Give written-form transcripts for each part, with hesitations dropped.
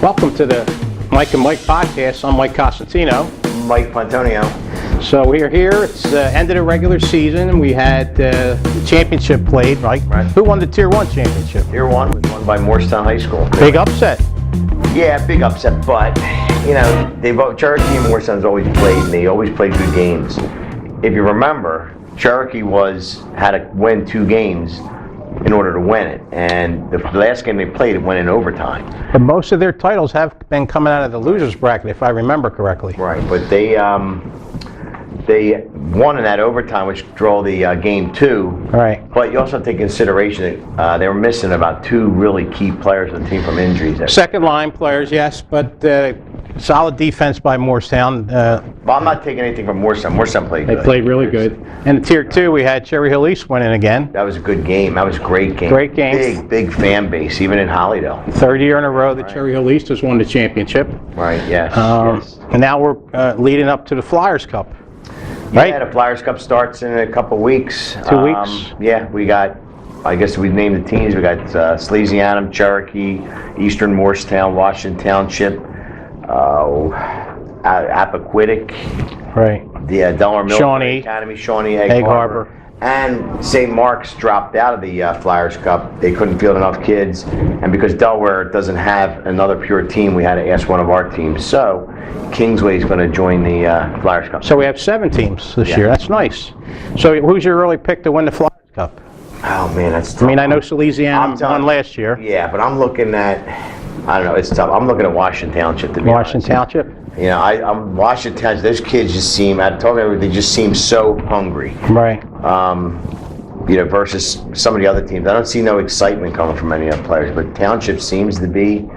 Welcome to the Mike and Mike podcast. I'm Mike Costantino. Mike Pantonio. So we are here. It's the end of the regular season, and we had the championship played, right? Right. Who won the Tier 1 championship? Tier 1 was won by Morristown High School. Big upset. Yeah, big upset, but, you know, Cherokee and Morristown's always played, and they always played good games. If you remember, Cherokee had to win 2 games in order to win it, and the last game they played, it went in overtime. But most of their titles have been coming out of the losers bracket, if I remember correctly. Right, but they won in that overtime, which drew the game 2. Right. But you also have to take into consideration that they were missing about 2 really key players on the team from injuries. Second line players, yes, but solid defense by Morristown. Well, I'm not taking anything from Morristown. Morristown played good. They played really good. And in Tier 2, we had Cherry Hill East winning again. That was a good game. That was a great game. Great game. Big fan base, even in Hollydale. Third year in a row that Cherry Hill East has won the championship. Right, yes. And now we're leading up to the Flyers Cup. Right? Yeah, the Flyers Cup starts in a couple weeks. 2 weeks? Yeah, we got, I guess we've named the teams. We got Scalesianum, Cherokee, Eastern Morristown, Washington Township, Appoquiddick, right. The Delaware Military Academy, Shawnee, Egg Harbor. And St. Mark's dropped out of the Flyers Cup. They couldn't field enough kids, and because Delaware doesn't have another pure team, we had to ask one of our teams. So Kingsway is going to join the Flyers Cup. So we have 7 teams this year. That's nice. So who's your early pick to win the Flyers Cup? Oh man, that's tough. I mean, I know Scalesianum won last year. Yeah, but I'm looking at, I don't know, it's tough. I'm looking at Washington Township, to be honest. Washington Township? You know, I'm Washington Township. Those kids just seem, I told you, they just seem so hungry. Right. You know, versus some of the other teams. I don't see no excitement coming from any of the players, but Township seems to be,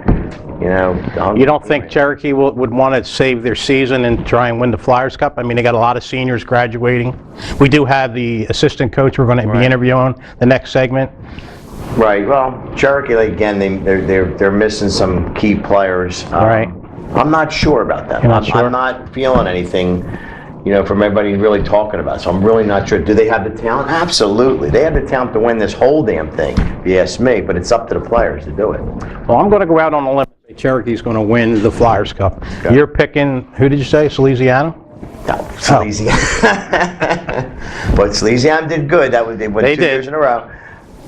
you know. You don't think Cherokee would want to save their season and try and win the Flyers Cup? I mean, they got a lot of seniors graduating. We do have the assistant coach we're going to be interviewing the next segment. Right. Well, Cherokee, again, they're missing some key players. Right. I'm not sure about that. I'm not feeling anything, you know, from everybody really talking about it. So I'm really not sure. Do they have the talent? Absolutely. They have the talent to win this whole damn thing, if you ask me, but it's up to the players to do it. Well, I'm going to go out on a limb and say Cherokee's going to win the Flyers Cup. Okay. You're picking, who did you say, Scalesianum? No, Scalesianum. But Scalesianum did good. They won 2 years in a row.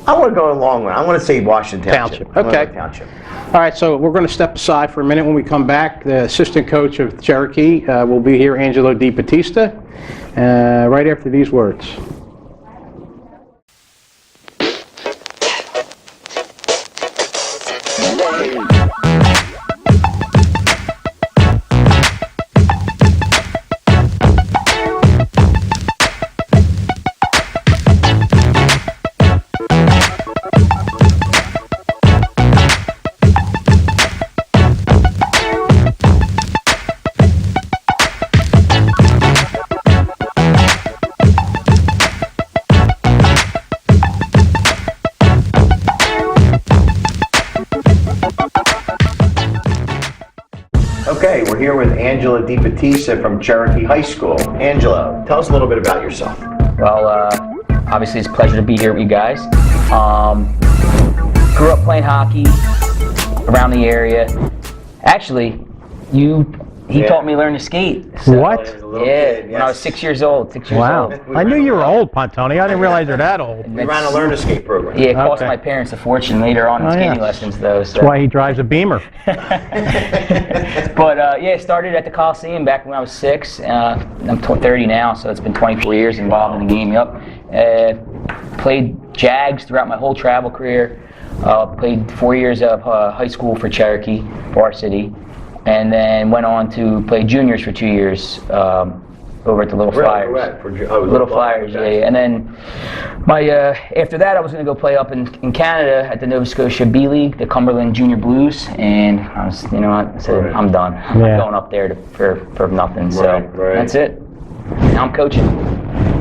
I want to go a long one. I want to say Washington Township. Okay. Township. All right, so we're going to step aside for a minute. When we come back, the assistant coach of Cherokee will be here, Angelo DiBattista, right after these words. Okay, we're here with Angelo DiBattista from Cherokee High School. Angelo, tell us a little bit about yourself. Well, obviously it's a pleasure to be here with you guys. Grew up playing hockey around the area. Actually, he taught me to learn to skate. So, what? When I was 6 years old. 6 years old. I knew you were old, Pantonio. I didn't realize you're that old. We ran a learn to skate program. Yeah, it cost my parents a fortune later on in skating lessons, though. So. That's why he drives a Beamer. But yeah, started at the Coliseum back when I was 6. I'm 30 now, so it's been 24 years involved in the game. Played Jags throughout my whole travel career. Played 4 years of high school for Cherokee varsity, and then went on to play juniors for 2 years over at the Little Flyers. Little Flyers, okay. Yeah. And then after that, I was going to go play up in Canada at the Nova Scotia B League, the Cumberland Junior Blues, and I was, I said, I'm done. I'm not going up there for nothing. So that's it. Now I'm coaching.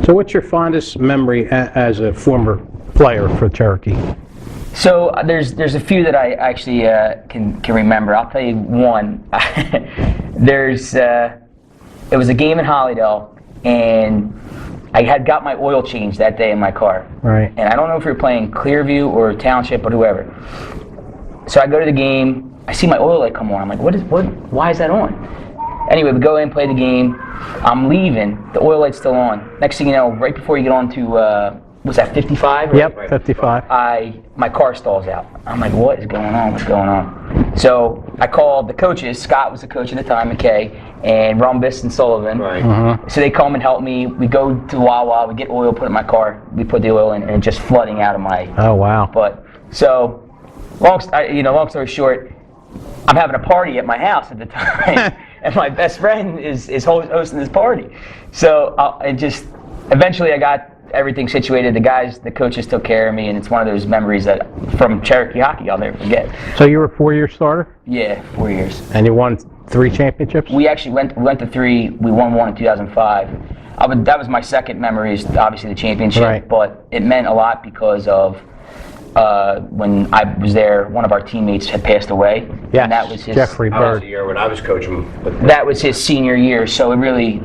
So what's your fondest memory as a former player for Cherokee? So there's a few that I actually can remember. I'll tell you one. It was a game in Hollydale, and I had got my oil changed that day in my car. Right. And I don't know if we were playing Clearview or Township or whoever. So I go to the game, I see my oil light come on. I'm like, why is that on? Anyway, we go in, play the game. I'm leaving. The oil light's still on. Next thing you know, right before you get on to, was that 55? Yep, 55. My car stalls out. I'm like, what is going on? What's going on? So I called the coaches. Scott was the coach at the time, McKay, and Rumbus and Sullivan. Right. So they come and help me. We go to Wawa. We get oil, put it in my car. We put the oil in, and it's just flooding out of my. Oh wow. But so, long story short, I'm having a party at my house at the time, and my best friend is hosting this party. So eventually I got everything situated. The coaches took care of me, and it's one of those memories that from Cherokee hockey I'll never forget. So you were a 4-year starter? Yeah, 4 years. And you won 3 championships? We actually went to 3. We won 1 in 2005. That was my second memory, is obviously the championship, right. But it meant a lot because of when I was there, one of our teammates had passed away. Yes, and that was his, Jeffrey That was Bird. the year when I was coaching. That was his senior year, so it really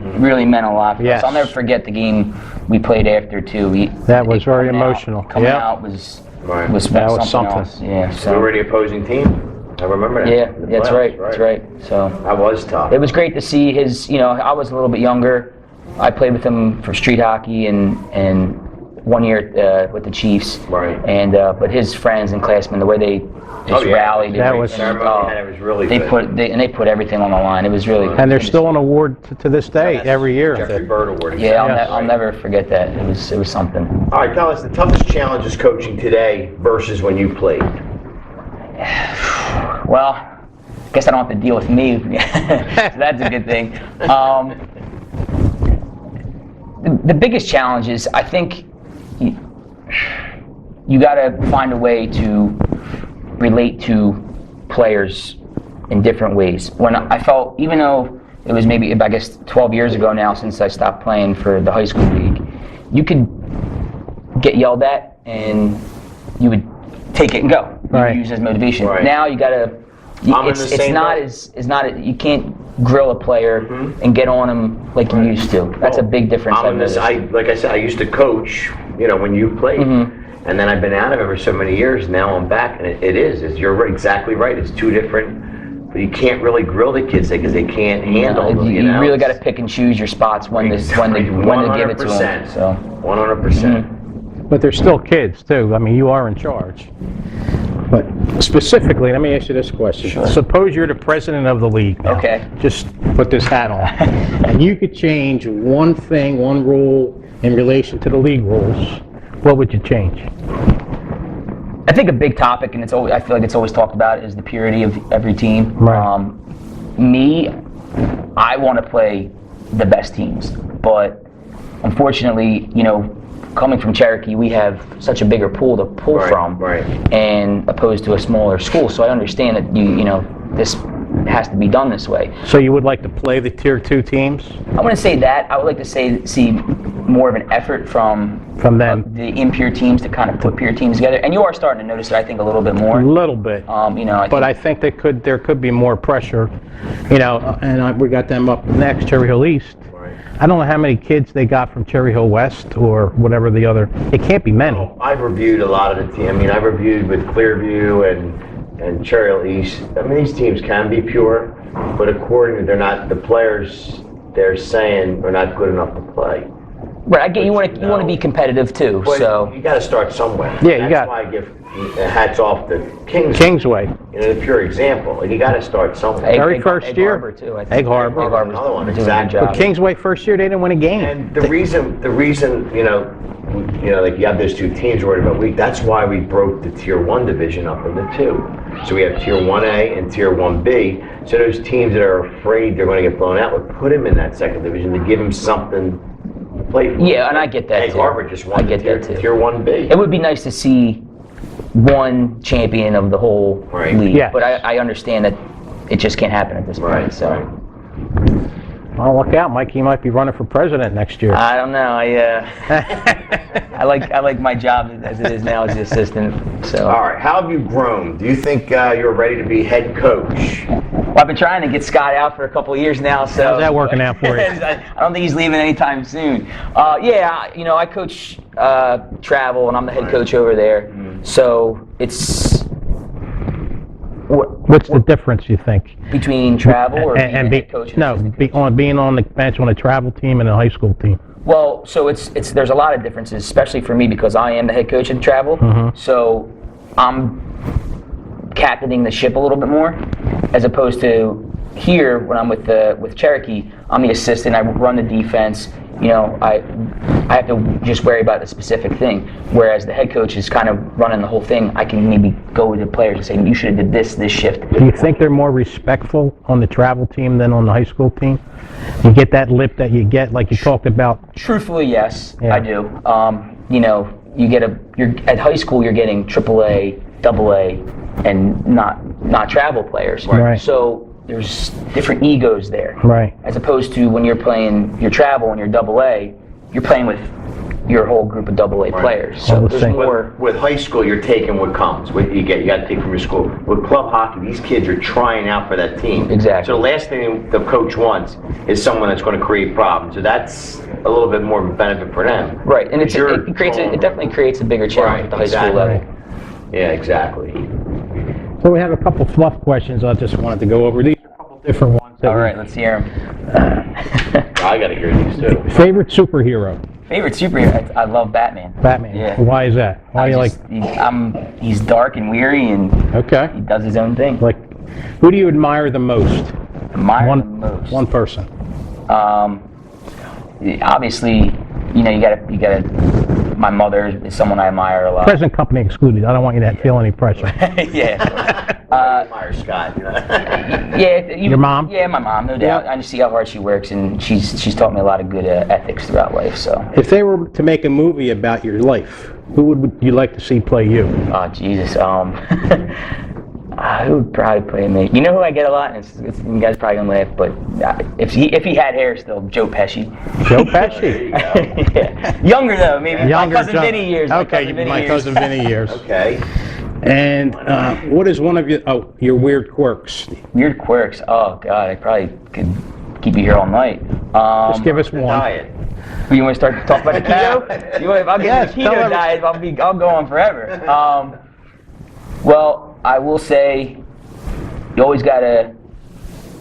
meant a lot for Yes. us. I'll never forget the game we played after too. That was very emotional. Coming Yep. out was Right. That was something something. else. Yeah. So. We were the opposing team. I remember that. Yeah, The that's playoffs, right. That's right. So That was tough. it was great to see his. I was a little bit younger. I played with him for street hockey and 1 year with the Chiefs. Right. And but his friends and classmen, the way they just rallied. That was- ceremony, and it was really They good. they put everything on the line. It was really. And there's still an award to this day, Yes. every year. Jeffrey Bird Award. Yeah, Yes. I'll never forget that. It was something. All right, tell us the toughest challenges coaching today versus when you played. Well, I guess I don't have to deal with me. So that's a good thing. The biggest challenge is, I think, you got to find a way to relate to players in different ways. When I felt, even though it was maybe, I guess, 12 years ago now since I stopped playing for the high school league, you could get yelled at and you would take it and go. You Right. would use it as motivation. Right. Now you got to. I'm in It's the same not boat. as you can't grill a player and get on him like you used to. That's a big difference. I'm in this, like I said, I used to coach, when you played. And then I've been out of it for so many years. Now I'm back, and you're exactly right. It's two different, but you can't really grill the kids because they can't handle them. You really got to pick and choose your spots when to give it to them. So 100%. But they're still kids, too. I mean, you are in charge. But specifically, let me ask you this question. Sure. Suppose you're the president of the league now. Okay. Just put this hat on. And you could change one thing, one rule in relation to the league rules. What would you change? I think a big topic, and I feel like it's always talked about, is the purity of every team. Right. I want to play the best teams, but unfortunately, coming from Cherokee, we have such a bigger pool to pull from, and opposed to a smaller school. So I understand that this has to be done this way. So you would like to play the Tier 2 teams? I want to say that. I would like to see more of an effort from them. The impure teams to kind of put pure teams together. And you are starting to notice it, I think, a little bit more. A little bit. I think there could be more pressure, and we got them up next, Cherry Hill East. I don't know how many kids they got from Cherry Hill West or whatever the other. It can't be many. I've reviewed a lot of the team. I've reviewed with Clearview and Cherry Hill East. These teams can be pure, but according to the players they're saying are not good enough to play. Right, I get you want to be competitive too. But so you got to start somewhere. Yeah, That's why I give hats off to Kingsway. The pure example. You got to start somewhere. Very first year. Harbor too, I think. Egg Harbor. Egg Harbor's Another one, doing a good exactly. job. But Kingsway first year they didn't win a game. And the reason, like you have those two teams worried about that's why we broke the Tier 1 division up into 2. So we have Tier 1A and Tier 1B. So those teams that are afraid they're going to get blown out, we put them in that second division to give them something to play for. Yeah, and I get that Egg too. Harbor just won I get Tier that too. 1B. It would be nice to see one champion of the whole league, Yes. but I understand that it just can't happen at this point. So Well, look out, Mike. He might be running for president next year. I don't know. I like my job as it is now as the assistant. So All right, how have you grown? Do you think you're ready to be head coach? well, I've been trying to get Scott out for a couple of years now. So How's that working out for you? I don't think he's leaving anytime soon. I coach travel, and I'm the head coach over there. So it's What's the difference, you think? Between travel or being a head coach? Being on the bench on a travel team and a high school team. Well, so there's a lot of differences, especially for me because I am the head coach of travel. So I'm captaining the ship a little bit more, as opposed to here when I'm with Cherokee. I'm the assistant. I run the defense. You know, I have to just worry about a specific thing. Whereas the head coach is kind of running the whole thing. I can maybe go with the players and say, you should have did this shift. Do you think they're more respectful on the travel team than on the high school team? You get that lip that you get, like you talked about. Truthfully, yes, I do. You know, you're at high school. You're getting AAA, AA, and not travel players. Right. So there's different egos there. Right. As opposed to when you're playing your travel and you're AA, you're playing with your whole group of AA players. So there's more. With high school, you're taking what comes. What you got to take from your school. With club hockey, these kids are trying out for that team. Exactly. So the last thing the coach wants is someone that's going to create problems. So that's a little bit more of a benefit for them. Right, and it definitely creates a bigger challenge at the high school level. Yeah, exactly. So we have a couple fluff questions I just wanted to go over. These are a couple different ones. All right, let's hear them. I got to hear these too. Favorite superhero? Favorite superhero? I love Batman. Batman. Yeah. Why is that? Why do you like? He's dark and weary, and he does his own thing. Like, who do you admire the most? Admire the most. One person. Obviously, you know, you gotta. My mother is someone I admire a lot. Present company excluded. I don't want you to feel any pressure. Yeah. I admire Scott. You know? Yeah. Your mom? Yeah, my mom, no doubt. I just see how hard she works, and she's taught me a lot of good ethics throughout life. So. If they were to make a movie about your life, who would you like to see play you? Oh Jesus. Who would probably play me? You know who I get a lot, and you guys are probably gonna laugh, but if he had hair still, Joe Pesci. Joe Pesci. Yeah. Younger though, maybe. Younger. My cousin Vinny years. Okay, my cousin Vinny years. Okay. And what is one of your weird quirks? Weird quirks. Oh God, I probably could keep you here all night. Just give us one. Diet. You want to start to talk about the keto? If I'll get the keto diet, I'll go on forever. Well, I will say, you always gotta.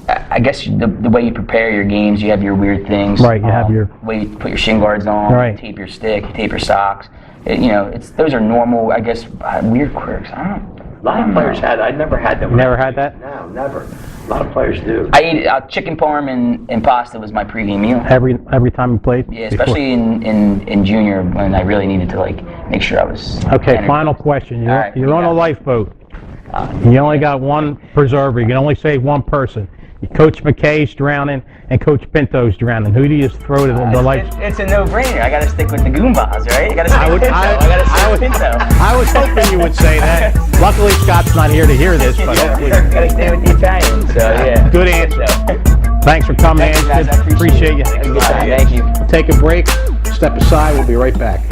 I guess the way you prepare your games, you have your weird things. Right. You have your way you put your shin guards on. Right. Tape your stick. You tape your socks. Those are normal. I guess weird quirks. I don't know. A lot of players had. I never had them. Never had that? No, never. A lot of players do. I ate chicken parm and pasta was my pregame meal. Every time you played? Yeah, especially in junior when I really needed to make sure I was. Okay, final question. You're on a lifeboat. You only got one preserver. You can only save one person. Coach McKay's drowning and Coach Pinto's drowning. Who do you throw to the life? It's a no-brainer. I got to stick with the Goombas, right? I got to stick with Pinto. I was hoping you would say that. Luckily, Scott's not here to hear this, but hopefully. Got to stay with the Italians. So yeah. Good answer. Thanks for coming, man. Guys, I appreciate you. Have a good time. Thank you. We'll take a break. Step aside. We'll be right back.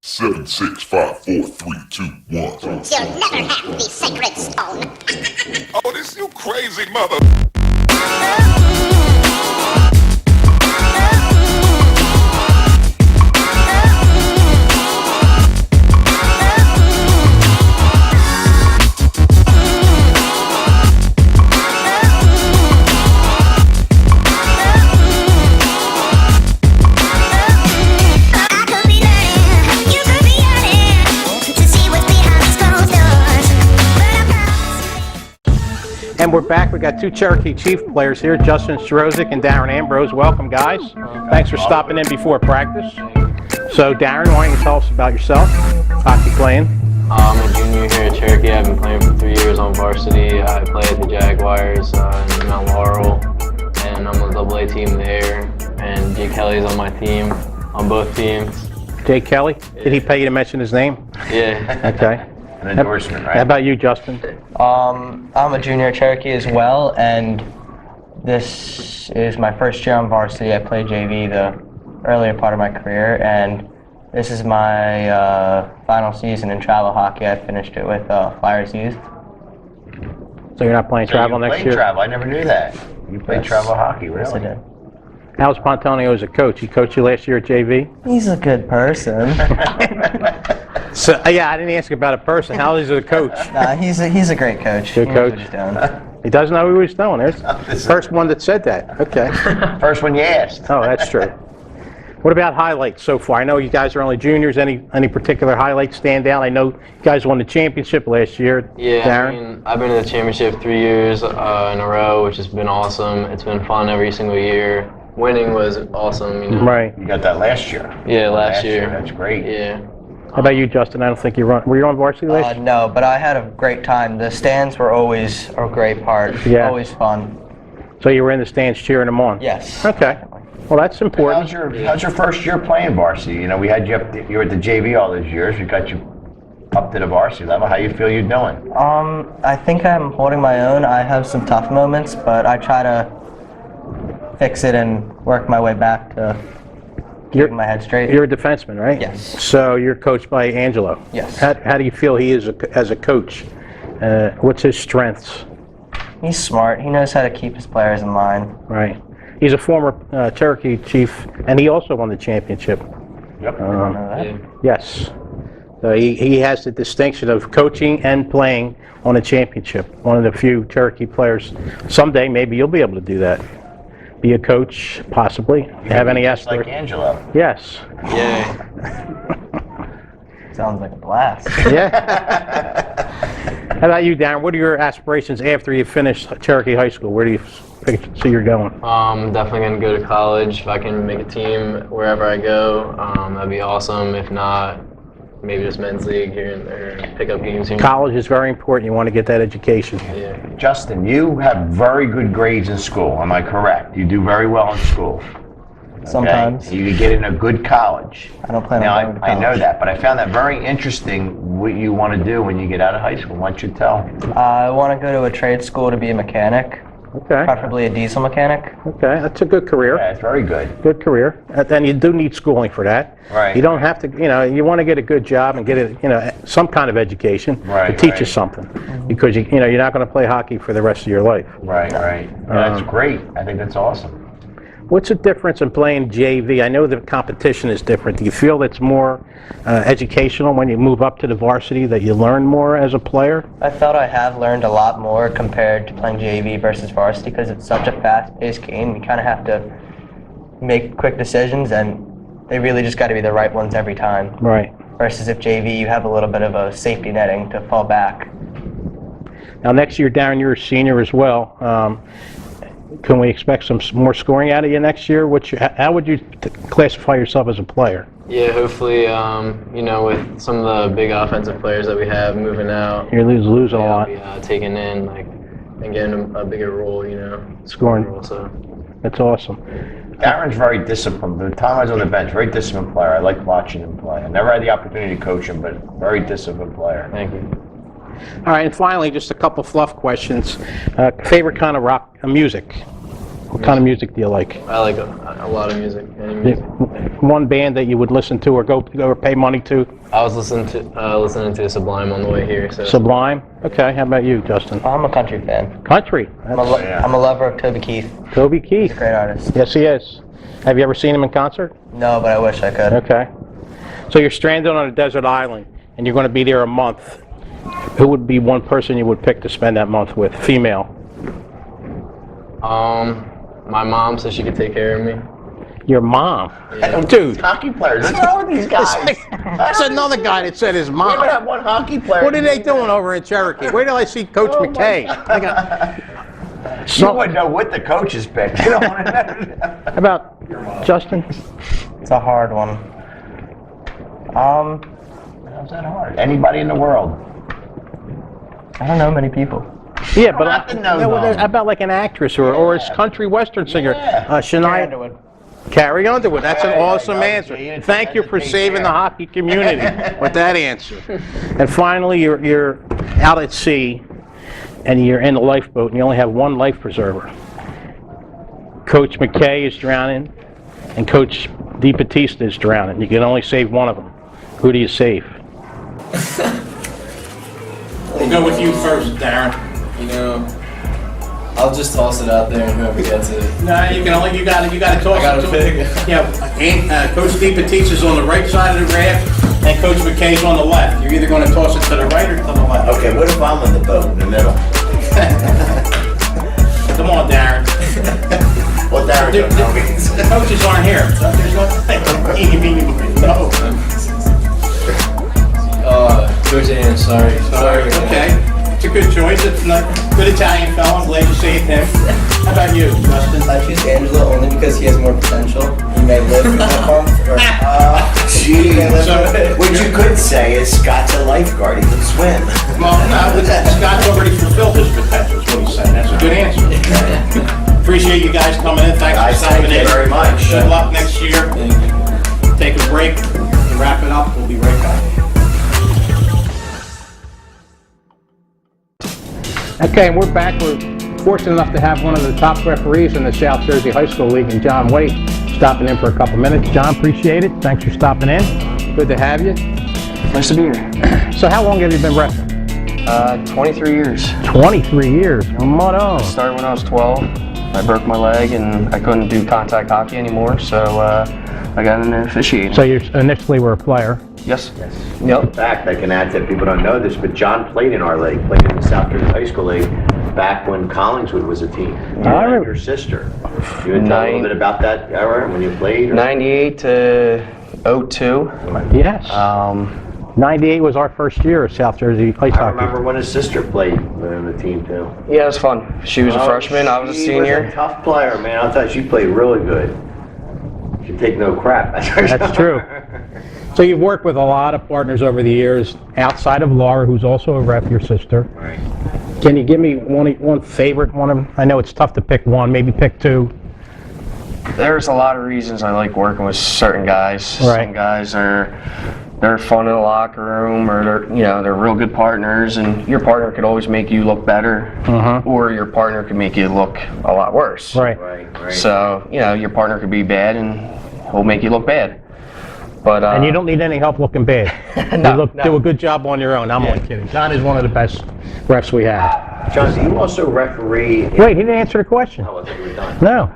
7, 6, 5, 4, 3, 2, 1. You'll never have the sacred stone. Oh, this you crazy mother. And we're back. We got two Cherokee Chief players here, Justin Sroczyk and Darren Ambrose. Welcome, guys. Thanks for stopping in before practice. So, Darren, why don't you tell us about yourself, hockey playing? I'm a junior here at Cherokee. I've been playing for 3 years on varsity. I play at the Jaguars in Mount Laurel, and I'm on the AA team there. And Jake Kelly's on my team, on both teams. Jake Kelly? Did he pay you to mention his name? Yeah. Okay. An endorsement, right? How about you, Justin? I'm a junior at Cherokee as well, and this is my first year on varsity. I played JV the earlier part of my career, and this is my final season in travel hockey. I finished it with Flyers Youth. So you're not playing travel next year? Travel. I never knew that. You played travel hockey, really? Yes, I did. How's Pontonio as a coach? He coached you last year at JV? He's a good person. So yeah, I didn't ask about a person. How is the coach? He's a great coach. Good He knows coach. what he's doing. He doesn't know who he's doing. There's the first one that said that. Okay. First one you asked. Oh, that's true. What about highlights so far? I know you guys are only juniors. Any particular highlights stand out? I know you guys won the championship last year. Yeah, Darren? I mean, I've been to the championship 3 years in a row, which has been awesome. It's been fun every single year. Winning was awesome, you know. Right. You got that last year. Yeah, last year. That's great. Yeah. How about you, Justin? I don't think were you on varsity last year? No, but I had a great time. The stands were always a great part. Yeah. Always fun. So you were in the stands cheering them on? Yes. Okay. Well, that's important. How's your first year playing varsity? You know, we had you up. You were at the JV all those years. We got you up to the varsity level. How you feel you're doing? I think I'm holding my own. I have some tough moments, but I try to fix it and work my way back to keeping my head straight. You're a defenseman, right? Yes. So you're coached by Angelo. Yes. How do you feel he is as a coach? What's his strengths? He's smart. He knows how to keep his players in line. Right. He's a former Cherokee Chief, and he also won the championship. Yep. Yeah. Yes. So he has the distinction of coaching and playing on a championship. One of the few Cherokee players. Someday, maybe you'll be able to do that. Be a coach, possibly. Have any Just like aspirations? Angelo. Yes. Yeah. Sounds like a blast. Yeah. How about you, Darren? What are your aspirations after you finish Cherokee High School? Where do you see you're going? Definitely gonna go to college. If I can make a team wherever I go, that'd be awesome. If not, maybe just men's league here and there, pick up games here. College is very important. You want to get that education. Yeah. Justin, you have very good grades in school. Am I correct? You do very well in school. Sometimes. Okay? You get in a good college. I don't plan Now, on going to I know college. that, but I found that very interesting what you want to do when you get out of high school. Why don't you tell? I want to go to a trade school to be a mechanic, Okay. preferably a diesel mechanic. Okay. That's a good career. Yeah, it's very good. Good career. And you do need schooling for that. Right. You don't have to, you want to get a good job and get some kind of education Right, to teach you right. something. Because you're not going to play hockey for the rest of your life. Right, right. Yeah, that's great. I think that's awesome. What's the difference in playing JV? I know the competition is different. Do you feel it's more educational when you move up to the varsity, that you learn more as a player? I felt I have learned a lot more compared to playing JV versus varsity because it's such a fast-paced game. You kind of have to make quick decisions, and they really just got to be the right ones every time. Right. Versus if JV, you have a little bit of a safety netting to fall back. Now next year, Darren, you're a senior as well. Can we expect some more scoring out of you next year? How would you classify yourself as a player? Yeah, hopefully, with some of the big offensive players that we have moving out, You're losing a lot. I'll be taken in, and getting a bigger role, Scoring. role, so. That's awesome. Darren's very disciplined. The time I was on the bench, very disciplined player. I like watching him play. I never had the opportunity to coach him, but very disciplined player. Thank you. All right, and finally, just a couple fluff questions. Favorite kind of rock music? What kind of music do you like? I like a lot of music. Any music. One band that you would listen to or go or pay money to? I was listening to Sublime on the way here. So. Sublime? Okay, how about you, Justin? I'm a country fan. Country? I'm a lover of Toby Keith. Toby Keith. Great artist. Yes, he is. Have you ever seen him in concert? No, but I wish I could. Okay. So you're stranded on a desert island, and you're going to be there a month. Who would be one person you would pick to spend that month with? Female? My mom said she could take care of me. Your mom? Yeah. Dude. Hockey players. What's wrong with these guys? That's another guy that said his We mom. only have one hockey player. What are they doing over in Cherokee? Where did I see Coach McKay? You wouldn't know what the coaches picked. You don't want to know. How about Justin? It's a hard one. How's that hard? Anybody in the world. I don't know many people. Yeah, don't have to know them. how about like an actress or a country western singer? Yeah. Shania. Carrie Underwood. That's an There you awesome go. answer. See, you didn't Thank you for hesitate saving the there. hockey community with that answer. And finally, you're out at sea, and you're in a lifeboat, and you only have one life preserver. Coach McKay is drowning, and Coach DiBattista is drowning. You can only save one of them. Who do you save? We'll go with you first, Darren. I'll just toss it out there and whoever gets it. No, you got to toss I gotta it to pick. him. Yeah, Coach DiBattista's on the right side of the raft. and Coach McKay's on the left. You're either going to toss it to the right or to the left. Okay, what if I'm on the boat in the middle? Come on, Darren. Well, Darren don't know me. The coaches aren't here, so there's no. Coach Ian, sorry. Okay, it's a good choice. It's a good Italian fellow. I'm glad you saved him. How about you, Justin? I choose Angelo only because he has more potential. He may live in that month. Jeez. What you could say is Scott's a lifeguard. He can swim. Well, no, but Scott's already fulfilled his potential, is what he's saying. That's a good answer. Appreciate you guys coming in. Thanks for stopping in. Thank you very much. Good luck next year. Take a break and wrap it up. We'll be right back. Okay, and we're back. We're fortunate enough to have one of the top referees in the South Jersey High School League, and John Waite, stopping in for a couple minutes. John, appreciate it. Thanks for stopping in. Good to have you. Nice to be here. So how long have you been reffing? 23 years. 23 years. Come on. Started when I was 12. I broke my leg and I couldn't do contact hockey anymore, so I got into officiating. So you initially were a player? Yes. In fact, I can add that people don't know this, but John played in our league, played in the South Jersey High School League back when Collingswood was a team. You and your sister. You would tell a little bit about that era when you played? 98 to 02. Yes. 98 was our first year at South Jersey Ice Hockey. I remember when his sister played in the team too. Yeah, it was fun. She was a freshman, I was a senior. She was a tough player, man. I thought she played really good. She take no crap. That's true. So you've worked with a lot of partners over the years, outside of Laura, who's also a ref, your sister. Right. Can you give me one favorite one of them? I know it's tough to pick one, maybe pick two. There's a lot of reasons I like working with certain guys. Right. Some guys they're fun in the locker room, or they're real good partners, and your partner could always make you look better, or your partner could make you look a lot worse. Right. So your partner could be bad, and he'll make you look bad. But and you don't need any help looking bad. No. Do a good job on your own. I'm only kidding. John is one of the best refs we have. John, do you also referee? Wait, he didn't answer the question. Oh, I thought you were done. No.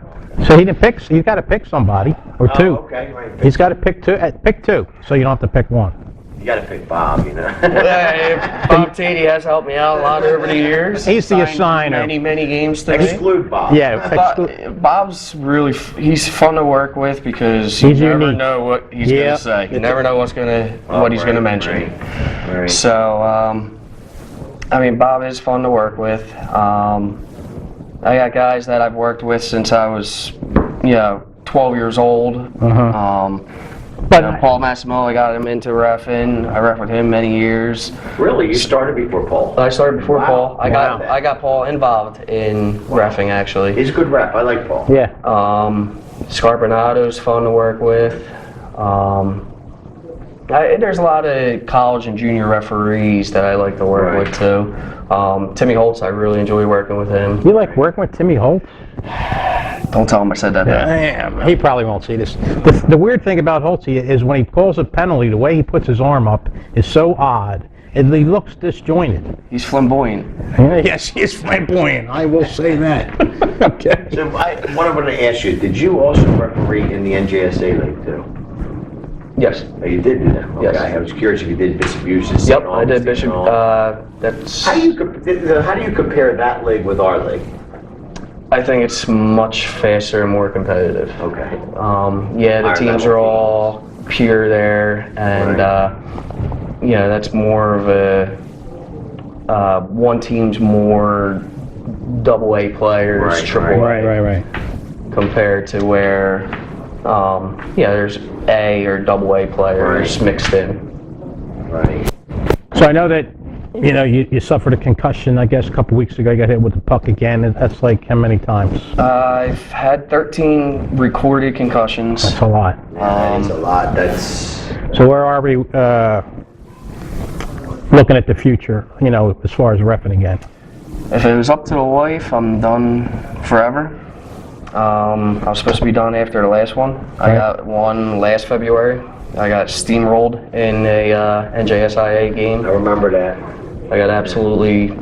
So he didn't pick. He's got to pick somebody or two. Oh, okay. Right. He's got to pick two. Pick two, so you don't have to pick one. You got to pick Bob, you know. Bob Tatey has helped me out a lot over the years. He's the Signed assigner. Many games to me. Exclude Bob. Yeah. Bob's really, he's fun to work with because you never know what he's going to say. You never know what he's going to mention. Right. So, Bob is fun to work with. I got guys that I've worked with since I was, 12 years old. Paul Massimo, I got him into reffing. I reffed with him many years. Really? You started before Paul? I started before Paul. I Wow. got Paul involved in reffing, actually. He's a good ref. I like Paul. Yeah. Scarpanato's fun to work with. There's a lot of college and junior referees that I like to work with too. Timmy Holtz, I really enjoy working with him. You like working with Timmy Holt? Don't tell him I said that. Damn, he probably won't see this. The weird thing about Holtzy is when he calls a penalty, the way he puts his arm up is so odd. He looks disjointed. He's flamboyant. Yes, he is flamboyant. I will say that. Okay. So what I wanted to ask you, did you also referee in the NJSA League too? Yes. Oh, you did do that? Okay. Yes. I was curious if you did Bishop Eustace. Yep, I did Bishop. That's. How do you compare that league with our league? I think it's much faster and more competitive. Okay. The teams are all pure there, and that's more of a one team's more AA players, triple A, Right. compared to where there's A or AA players mixed in. Right. So I know that you suffered a concussion, I guess, a couple weeks ago. You got hit with the puck again. And that's like how many times? I've had 13 recorded concussions. That's a lot. That's a lot. That's. So where are we looking at the future, as far as reffing again? If it was up to the wife, I'm done forever. I was supposed to be done after the last one. I got one last February. I got steamrolled in a NJSIA game. I remember that. I got absolutely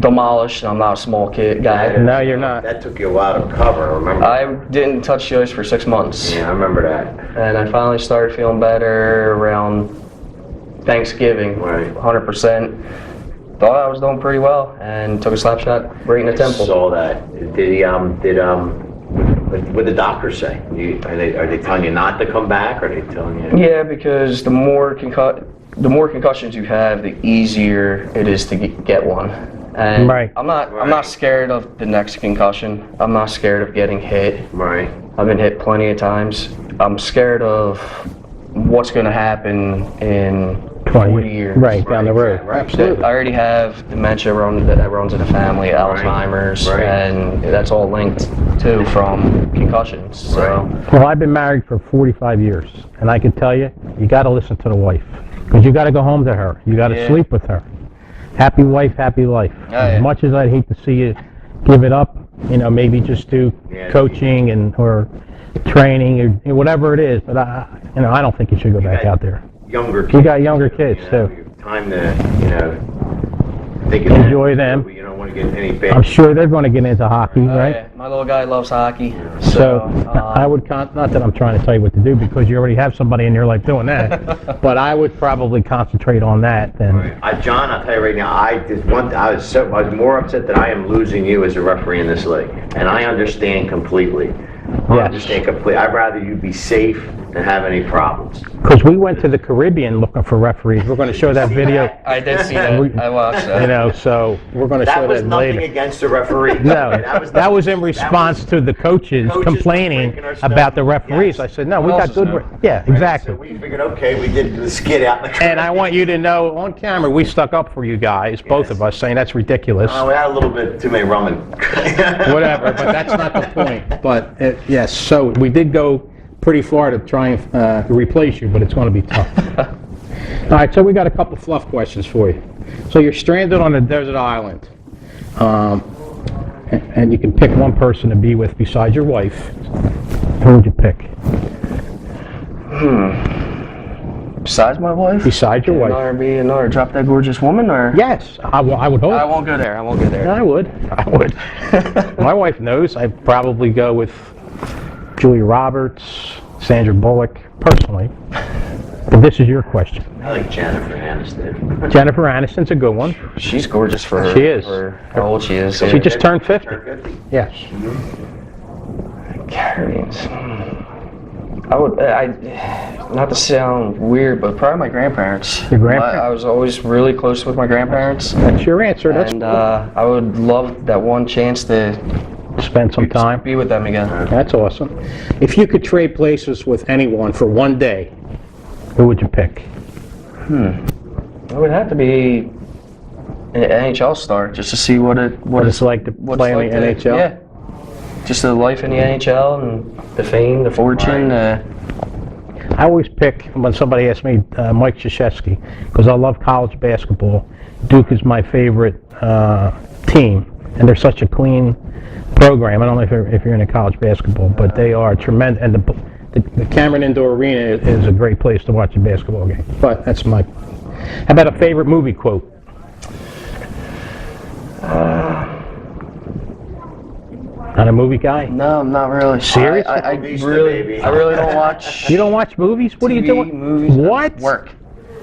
demolished. I'm not a small guy. No, you're not. That took you a while to recover. I remember. I didn't touch the ice for 6 months. Yeah, I remember that. And I finally started feeling better around Thanksgiving, Right. 100%. Thought I was doing pretty well, and took a slap shot right in the temple. Saw that. What the doctors say? Are they telling you not to come back, or are they telling you? Yeah, because the more concussions you have, the easier it is to get one. And Right. I'm not scared of the next concussion. I'm not scared of getting hit. Right. I've been hit plenty of times. I'm scared of what's going to happen in 40 years. Right, down the road. Right. Absolutely. I already have dementia that runs in the family, Alzheimer's, Right. and that's all linked to from concussions. So. Well, I've been married for 45 years, and I can tell you, you got to listen to the wife, because you got to go home to her. You got to sleep with her. Happy wife, happy life. As much as I'd hate to see you give it up, maybe just do coaching or training or whatever it is, but I don't think you should go back out there. Younger kids. You got younger kids too. Time to, take Enjoy them. You don't want to get any bad. I'm sure they're going to get into hockey, right? Yeah, my little guy loves hockey. So I would, not that I'm trying to tell you what to do, because you already have somebody in your life doing that, but I would probably concentrate on that than. John, I'll tell you right now, I was more upset that I am losing you as a referee in this league, and I understand completely. I'd rather you be safe than have any problems. Because we went to the Caribbean looking for referees. We're going to show that video. I did see that. I watched that. So we're going to show that later. That was nothing against the referee. No, that was in response to the coaches complaining about the referees. I said, no, we got good. Yeah, exactly. So we figured, okay, we did the skit out in the And I want you to know, on camera, we stuck up for you guys, both of us, saying that's ridiculous. We had a little bit too many rum and whatever, but that's not the point. But yes, so we did go pretty far to try and replace you, but it's going to be tough. All right, so we got a couple fluff questions for you. So you're stranded on a desert island, and you can pick one person to be with besides your wife. Who would you pick? Besides my wife? Besides your wife. Another drop that gorgeous woman, or? Yes, I would hope. I won't go there. I would. My wife knows. I'd probably go with Julia Roberts, Sandra Bullock, personally. But this is your question. I like Jennifer Aniston. Jennifer Aniston's a good one. She's gorgeous for her. She is. For how old she is. She just turned 50. Yes. Carriers. I would, not to sound weird, but probably my grandparents. Your grandparents? I was always really close with my grandparents. That's your answer. That's and cool. I would love that one chance to spend some time. Be with them again. That's awesome. If you could trade places with anyone for one day, who would you pick? It would have to be an NHL star, just to see what it's like to play in the NHL? Yeah. Just the life in the NHL and the fame, the fortune. I always pick, when somebody asks me, Mike Krzyzewski, because I love college basketball. Duke is my favorite team, and they're such a clean program. I don't know if you're into college basketball, but they are tremendous. And the Cameron Indoor Arena is a great place to watch a basketball game. But that's my. How about a favorite movie quote? Not a movie guy? No, not really. Serious? I really don't watch. You don't watch movies? What are you doing? Movies. What? Work.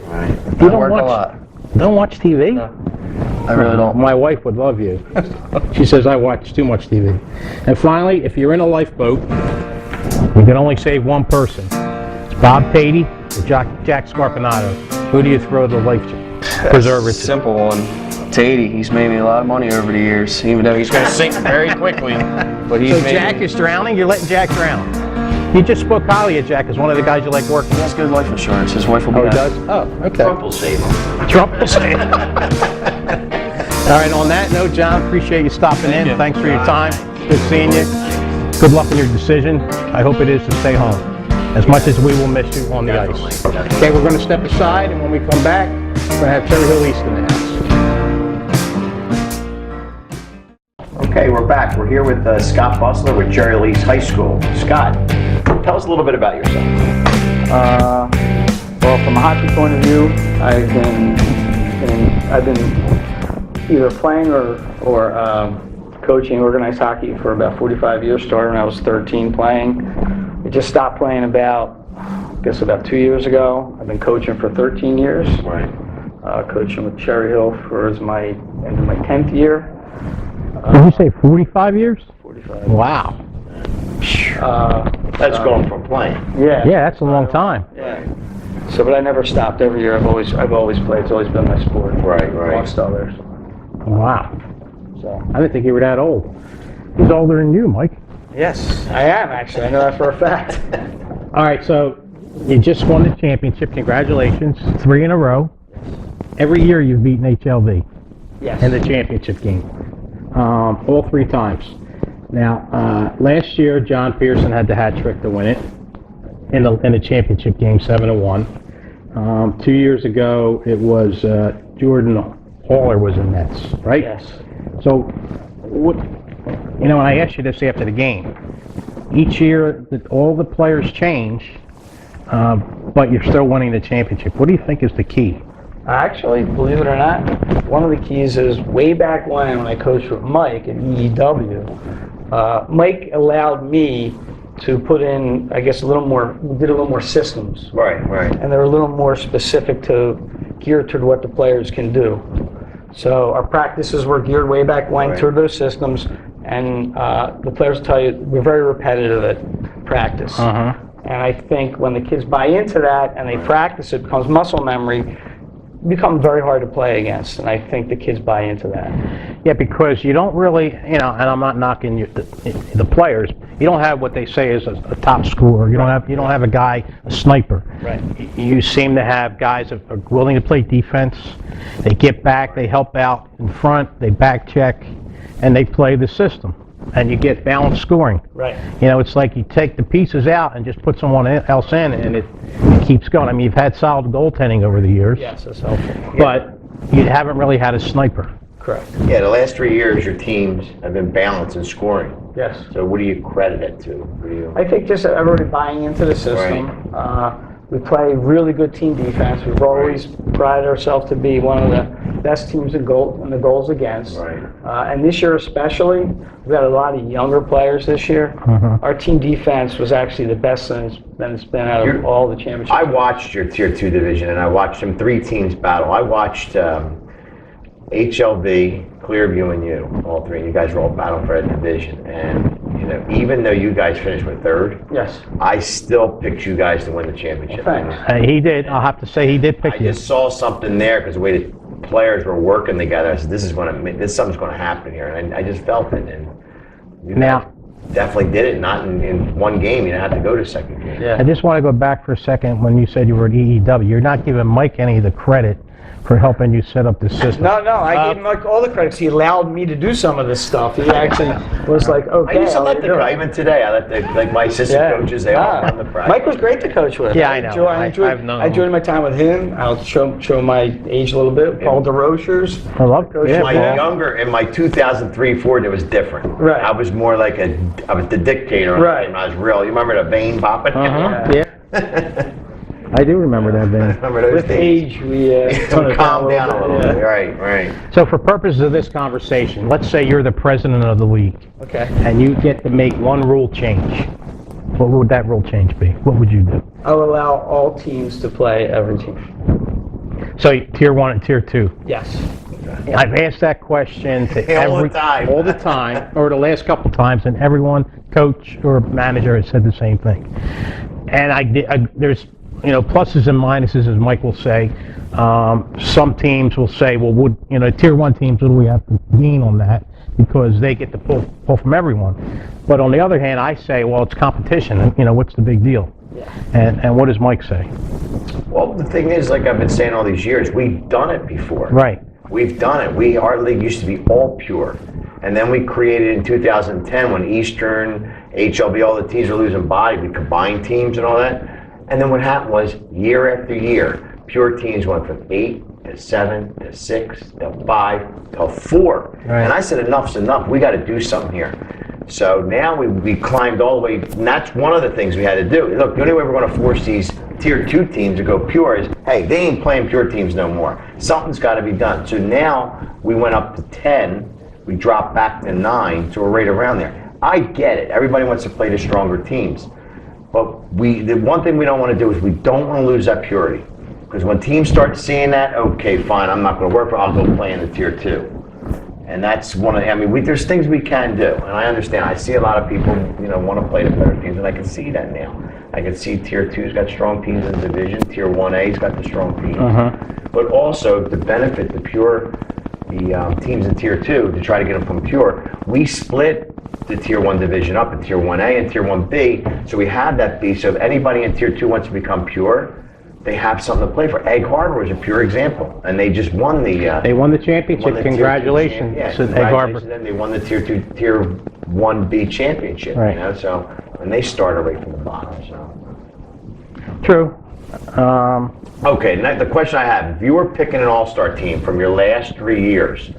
You don't work watch a lot. Don't watch TV? No, I really don't. My wife would love you. She says I watch too much TV. And finally, if you're in a lifeboat, you can only save one person. It's Bob Patey or Jack Scarpinato. Who do you throw the life preserver to? Simple one. Tatey. He's made me a lot of money over the years, even though he's going to sink very quickly. But he's so Jack is drowning? You're letting Jack drown? You just spoke highly of Jack as one of the guys you like working with. He has good life insurance. His wife will be he does? Oh, okay. Trump will save him. Trump will save him. All right, on that note, John, appreciate you stopping in. Thanks for your time. Good seeing you. Good luck in your decision. I hope it is to stay home, as much as we will miss you on the ice. Okay, we're going to step aside, and when we come back, we're going to have Cherry Hill East in the house. Okay, we're back. We're here with Scott Busler with Cherry Hill East High School. Scott, tell us a little bit about yourself. Well, from a hockey point of view, I've been either playing or coaching organized hockey for about 45 years. Started when I was 13 playing. I just stopped playing about guess about 2 years ago. I've been coaching for 13 years. Right. Coaching with Cherry Hill for into my 10th year. Did you say 45 years? 45. Wow. That's going from playing. Yeah. Yeah, that's a long time. Yeah. So, but I never stopped. Every year I've always played. It's always been my sport. Right. Amongst others. Wow. So. I didn't think you were that old. He's older than you, Mike. Yes, I am actually. I know that for a fact. All right, so you just won the championship. Congratulations. 3 in a row. Every year you've beaten HLV Yes. in the championship game. All 3 times. Now, last year John Pearson had the hat trick to win it in the championship game, 7-1. 2 years ago it was Jordan Haller was in nets, right? Yes. So, what? You know, and I asked you this after the game. Each year, all the players change, but you're still winning the championship. What do you think is the key? Actually, believe it or not, one of the keys is way back when I coached with Mike at EEW. Mike allowed me to put in, I guess, a little more systems. Right. And they're a little more specific geared to what the players can do. So our practices were geared way back when to those systems. And the players tell you we're very repetitive at practice. Uh-huh. And I think when the kids buy into that and they practice, it becomes muscle memory, become very hard to play against. And I think the kids buy into that. Yeah, because you don't really, you know, and I'm not knocking the players. You don't have what they say is a top scorer. You don't have a guy, a sniper. Right. You seem to have guys that are willing to play defense. They get back, they help out in front, they back check, and they play the system, and you get balanced scoring. Right. You know, it's like you take the pieces out and just put someone else in, and it keeps going. I mean, you've had solid goaltending over the years. Yes, that's helpful. But you haven't really had a sniper. Correct. Yeah, the last 3 years your teams have been balanced in scoring. Yes. So what do you credit it to? I think just everybody buying into the system. We play really good team defense. We've always prided ourselves to be one of the best teams in the goals against. Right. And this year especially, we've got a lot of younger players this year. Our team defense was actually the best than it's been out of all the championships. I watched your Tier 2 division, and I watched them 3 teams battle. I watched HLV, Clearview, and you, all 3. You guys were all battling for that division. And you know, even though you guys finished with 3rd, yes, I still picked you guys to win the championship. Well, thanks. He did. I'll have to say he did pick I you. just saw something there because the way the players were working together. I said, something's going to happen here, and I just felt it. And you Now, definitely did it. Not in one game. You didn't have to go to second game. Yeah. I just want to go back for a second when you said you were at EEW. You're not giving Mike any of the credit for helping you set up the system. No, I gave him like all the credits. He allowed me to do some of this stuff. He actually was like, okay. I used to let the guy, even today, I let my assistant coaches, they all run the practice. Mike was great to coach with. Yeah, I know. I enjoyed my time with him. I'll show my age a little bit. Paul DeRochers. I love Coach. yeah, My Paul. younger, in my 2003-4, it was different. Right. I was more like I was the dictator on Right. the team. I was real. You remember the vein popping? Yeah. I do remember that thing. Remember those With days? age, we Calm down a little bit. Yeah. Right. So for purposes of this conversation, let's say you're the president of the league, Okay. and you get to make one rule change. What would that rule change be? What would you do? I'll allow all teams to play every team. So Tier 1 and Tier 2. Yes. I've asked that question to All the time. all the time, or the last couple times, and everyone, coach or manager, has said the same thing. And there's, you know, pluses and minuses, as Mike will say. Some teams will say, well, Tier 1 teams, what do we have to gain on that? Because they get to pull from everyone. But on the other hand, I say, well, it's competition, and, you know, what's the big deal? Yeah. And what does Mike say? Well, the thing is, like I've been saying all these years, we've done it before. Right. We've done it. Our league used to be all pure. And then we created in 2010 when Eastern, HLB, all the teams were losing body, we combined teams and all that. And then what happened was, year after year, pure teams went from 8 to 7 to 6 to 5 to 4. Right. And I said, enough's enough. We got to do something here. So now we climbed all the way, and that's one of the things we had to do. Look, the only way we're going to force these Tier 2 teams to go pure is, hey, they ain't playing pure teams no more. Something's got to be done. So now we went up to 10, we dropped back to 9, so we're right around there. I get it. Everybody wants to play the stronger teams. But the one thing we don't want to do is we don't want to lose that purity. Because when teams start seeing that, okay, fine, I'm not going to work, but I'll go play in the Tier 2. And that's one of the, there's things we can do. And I understand, I see a lot of people, want to play the better teams, and I can see that now. I can see Tier 2's got strong teams in the division, Tier 1A's got the strong teams. But also, to benefit the teams in Tier 2, to try to get them from pure, we split the Tier 1 division up in Tier 1A and Tier 1B, so we have that B, so if anybody in Tier 2 wants to become pure, they have something to play for. Egg Harbor is a pure example, and they just won the... they won the championship. Congratulations to Egg Harbor. And they won the Tier 1B championship, right. So, and they started right from the bottom, so... True. Okay, now the question I have, if you were picking an all-star team from your last 3 years,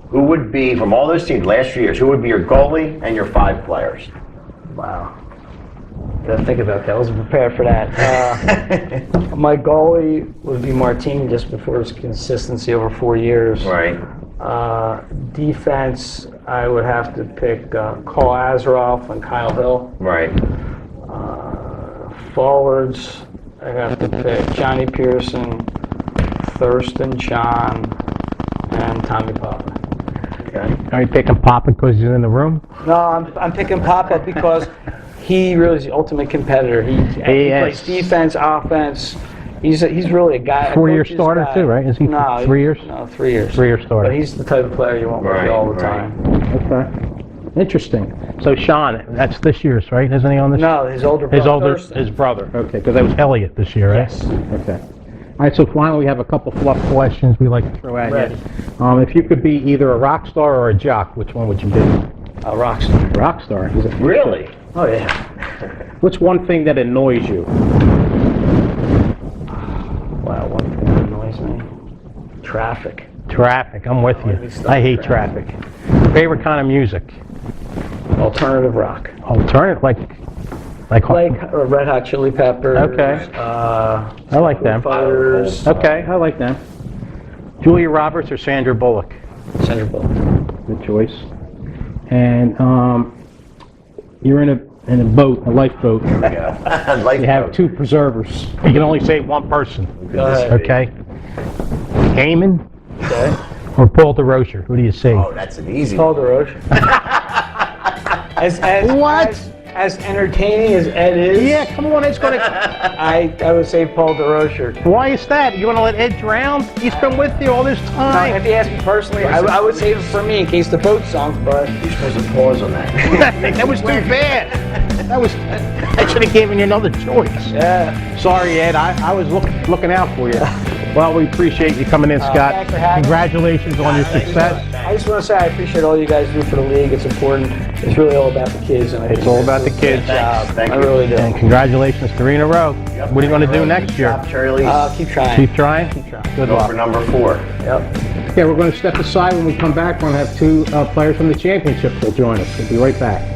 who would be, from all those teams, last 3 years, who would be your goalie and your 5 players? Wow. Gotta think about that. I wasn't prepared for that. My goalie would be Martini, just before his consistency over 4 years. Right. Defense, I would have to pick Cole Azeroff and Kyle Hill. Right. Forwards, I have to pick Johnny Pearson, Thurston John, and Tommy Papa. Okay. Are you picking Papa because he's in the room? No, I'm picking Papa because he really is the ultimate competitor. He plays defense, offense. He's really a guy. 4-year starter too, right? Is he 3 years? No, 3 years. 3-year starter. But he's the type of player you want with you all the time. Okay. Interesting. So Sean, that's this year's, right? Isn't he on this? No, his older brother. His brother. Okay, because that was Elliot this year, right? Yes. Okay. All right, so finally we have a couple fluff questions we like to throw at Ready. you. If you could be either a rock star or a jock, which one would you be? A rock star. Rock star. Really? Oh, yeah. What's one thing that annoys you? Wow, one thing that annoys me. Traffic. Traffic, I'm with you. I hate traffic. Favorite kind of music? Alternative rock. Alternative, like Red Hot Chili Peppers. Okay. I like them. Fighters. Okay, I like them. Julia Roberts or Sandra Bullock? Sandra Bullock. Good choice. And you're in a boat, a lifeboat. You have 2 preservers. You can only save one person. Okay. Heyman? Okay. Or Paul DeRocher? Who do you save? Oh, that's an easy Paul DeRocher. As entertaining as Ed is. Yeah, come on, Ed's gonna. I would say Paul DeRocher. Why is that? You want to let Ed drown? He's been with you all this No, time. if you ask me personally, I would save it for me in case the boat sunk, but... You're supposed to pause on that. That was too bad. I should have given you another choice. Yeah. Sorry, Ed. I was looking out for you. Well, we appreciate you coming in, Scott. Thanks for having me. Congratulations on your success. I just want to say I appreciate all you guys do for the league. It's important. It's really all about the kids. And It's all about the kids. Thank I you. really do. And congratulations, 3 in a row. What are you going to do next year? Cherry Keep trying. Keep trying? Keep trying. Good Go luck. for number 4. Yep. Okay, we're going to step aside. When we come back, we're going to have 2 players from the championship will join us. We'll be right back.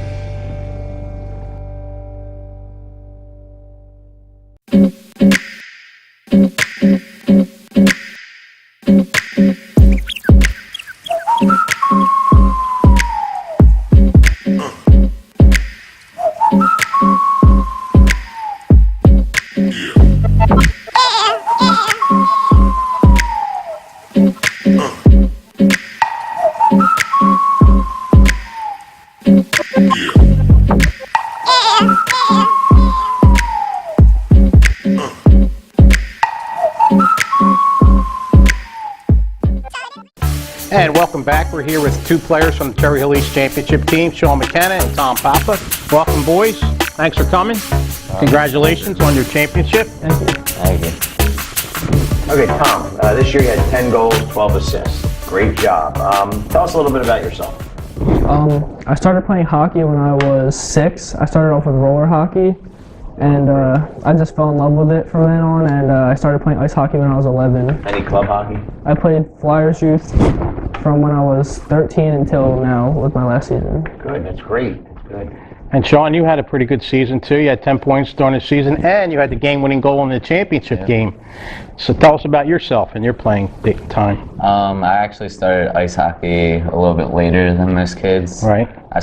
And welcome back. We're here with 2 players from the Cherry Hill East Championship team, Sean McKenna and Tom Papa. Welcome, boys. Thanks for coming. Congratulations on your championship. Thank you. Thank you. Okay, Tom, this year you had 10 goals, 12 assists. Great job. Tell us a little bit about yourself. I started playing hockey when I was 6. I started off with roller hockey, and I just fell in love with it from then on, and I started playing ice hockey when I was 11. Any club hockey? I played Flyers youth from when I was 13 until now with my last season. Good, that's great. Good. And Sean, you had a pretty good season too. You had 10 points during the season, and you had the game-winning goal in the championship game. So tell us about yourself and your playing time. I actually started ice hockey a little bit later than most kids. Right. I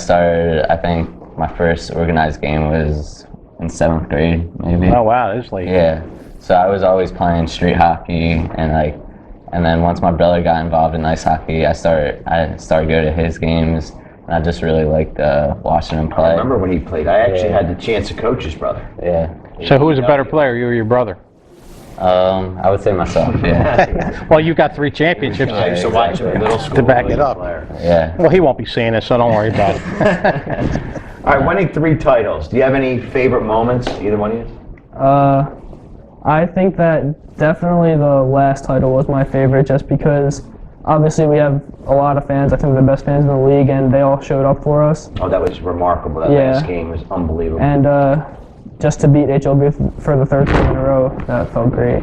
think my first organized game was in 7th grade, maybe. Oh wow, it's late. Yeah. So I was always playing street hockey, and then once my brother got involved in ice hockey, I started going to his games, and I just really liked watching him play. I remember when he played. I actually had the chance to coach his brother. Yeah. So who was a better player, you or your brother? I would say myself. Yeah. Well, you've got 3 championships. I used to watch him in middle school To back it up. Yeah. Well, he won't be seeing this, so don't worry about it. All right, winning 3 titles. Do you have any favorite moments, either one of you? I think that definitely the last title was my favorite, just because obviously we have a lot of fans. I think the best fans in the league, and they all showed up for us. Oh, that was remarkable. That last game was unbelievable. And just to beat HLB for the 3rd time in a row, that felt great.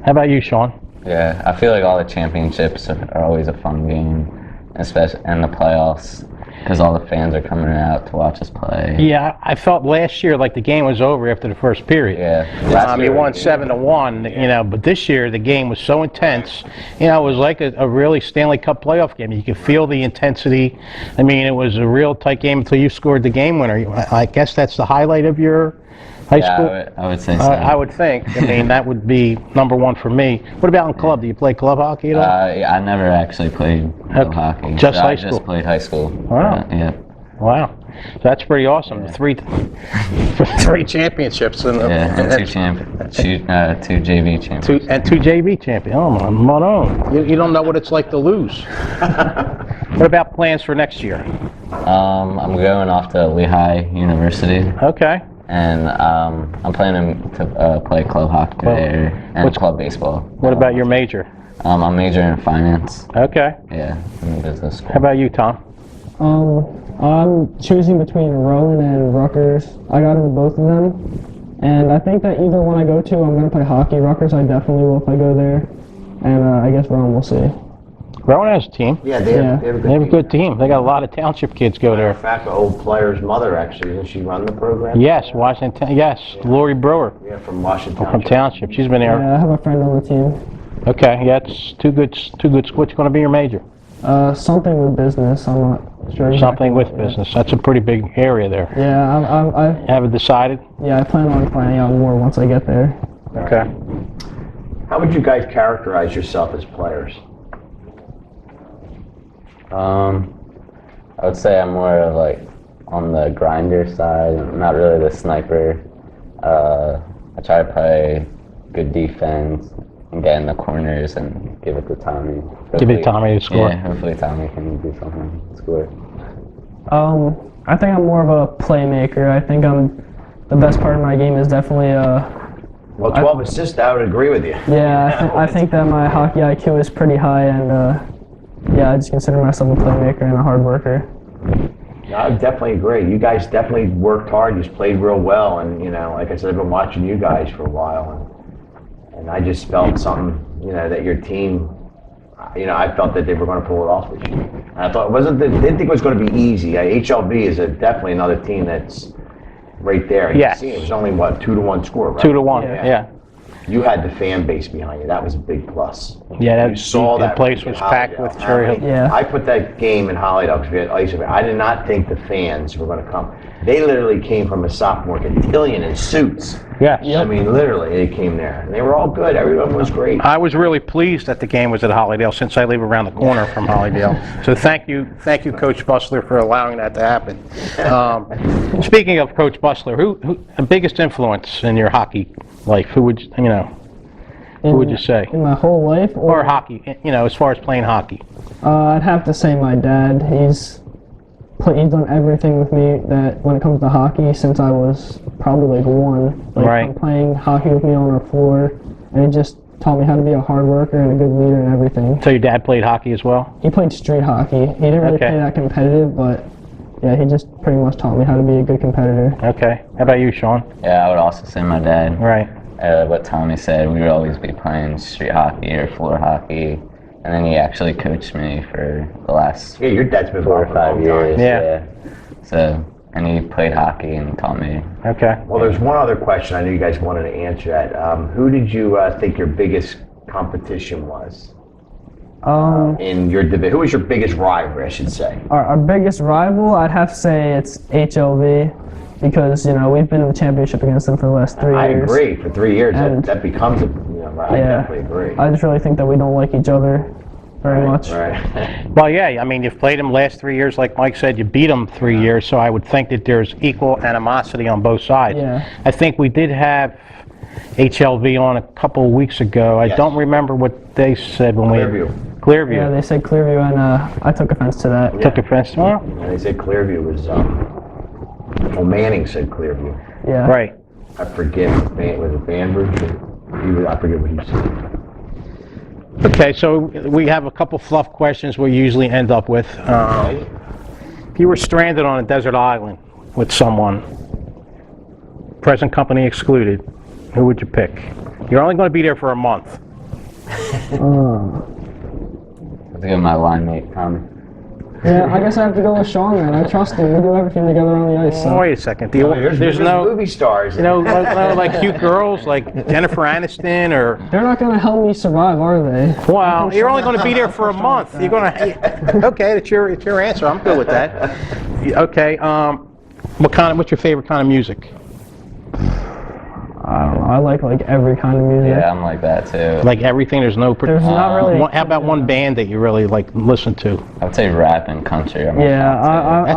How about you, Sean? Yeah, I feel like all the championships are always a fun game, especially in the playoffs, because all the fans are coming out to watch us play. Yeah, I felt last year like the game was over after the first period. Yeah. You won 7-1, but this year the game was so intense. It was like a really Stanley Cup playoff game. You could feel the intensity. I mean, it was a real tight game until you scored the game winner. I guess that's the highlight of your high school? I would say so. I would think. I mean, that would be number 1 for me. What about in club? Do you play club hockey at all? Yeah, I never actually played club hockey. Just high I school? just played high school. Wow. Yeah. Wow. So that's pretty awesome. Yeah. 3 championships. And 2 JV champions. 2 JV champions. Oh, my own. You don't know what it's like to lose. What about plans for next year? I'm going off to Lehigh University. Okay. And I'm planning to play club hockey there and club baseball. What about your major? I'm majoring in finance. Okay. Yeah, in business school. How about you, Tom? I'm choosing between Rowan and Rutgers. I got into both of them, and I think that either one I go to, I'm going to play hockey. Rutgers, I definitely will if I go there, and I guess Rowan, we'll see. Rowan has a team. Yeah, they have a good team. They got a lot of township kids go there. In fact, the old player's mother, actually, doesn't she run the program? Yes, Washington. Yes, Lori Brewer. Yeah, from Washington. From Township. She's been there. Yeah, I have a friend on the team. Okay, yeah, it's two good. What's going to be your major? Something with business. I'm not sure. Something with business. That's a pretty big area there. Yeah, I haven't decided. Yeah, I plan on finding out more once I get there. Okay. How would you guys characterize yourself as players? I would say I'm more of like on the grinder side, not really the sniper. I try to play good defense and get in the corners and give it to Tommy. Give it to Tommy to score. Yeah, hopefully Tommy can do something and score. I think I'm more of a playmaker. I think the best part of my game is definitely well, 12 assists, I would agree with you. Yeah, I think that my hockey IQ is pretty high, and yeah, I just consider myself a playmaker and a hard worker. I definitely agree. You guys definitely worked hard. You played real well, and like I said, I've been watching you guys for a while, and I just felt something, that your team, I felt that they were going to pull it off this year. And I thought didn't think it was going to be easy. HLB is definitely another team that's right there. Yeah. It was only 2-1 score, right? 2-1. Yeah. You had the fan base behind you. That was a big plus. Yeah, you saw the that place was packed with Cherry Hill. Yeah. I put that game in Hollydale because we had ice. I did not think the fans were going to come. They literally came from a sophomore cotillion in suits. Yes. I mean, literally, they came there. And they were all good. Everyone was great. I was really pleased that the game was at Hollydale since I live around the corner from Hollydale. So thank you, Coach Busler, for allowing that to happen. Speaking of Coach Busler, who the biggest influence in your hockey life? Who would Who would you say? In my whole life? Or hockey, as far as playing hockey. I'd have to say my dad. He's done everything with me that when it comes to hockey since I was probably like 1. Right. Playing hockey with me on our floor, and it just taught me how to be a hard worker and a good leader and everything. So your dad played hockey as well? He played street hockey. He didn't really play that competitive, but yeah, he just pretty much taught me how to be a good competitor. Okay. How about you, Sean? Yeah, I would also say my dad. Right. What Tommy said, we would always be playing street hockey or floor hockey, and then he actually coached me for the last your dad's been 4 or 5 years. Yeah. So, and he played hockey and taught me. Okay. Well, there's one other question I knew you guys wanted to answer that. Who did you think your biggest competition was? In your division, who was your biggest rival, I should say? Our biggest rival, I'd have to say it's HLV. because, you know, we've been in the championship against them for the last 3 years. I agree. For 3 years, And- that becomes a, you know, I definitely agree. I just really think that we don't like each other very much. Right. Well, yeah, I mean, you've played them last 3 years, like Mike said, you beat them 3 years, so I would think that there's equal animosity on both sides. Yeah. I think we did have HLV on a couple of weeks ago. I don't remember what they said when Clearview. Yeah, they said Clearview, and I took offense to that. Took offense to it? And they said Clearview was, well, Manning said Clearview. Yeah. Right. I forget, was it Banbridge? I forget what he said. Okay, so we have a couple fluff questions we usually end up with. If you were stranded on a desert island with someone, present company excluded, who would you pick? You're only going to be there for a month. Let's give my line mate, Tommy. Yeah, I guess I have to go with Sean then. I trust him. We do everything together on the ice. So. Wait a second. There's no movie stars. You know, like cute girls like Jennifer Aniston or. They're not going to help me survive, are they? Well, you're only going to be there for a month. You're going to. Okay, it's your answer. I'm good with that. Okay. What's your favorite kind of music? I don't know. I like every kind of music. Yeah, I'm like that too. Like everything. There's not really. How about one band that you really like listen to? I would say rap and country. I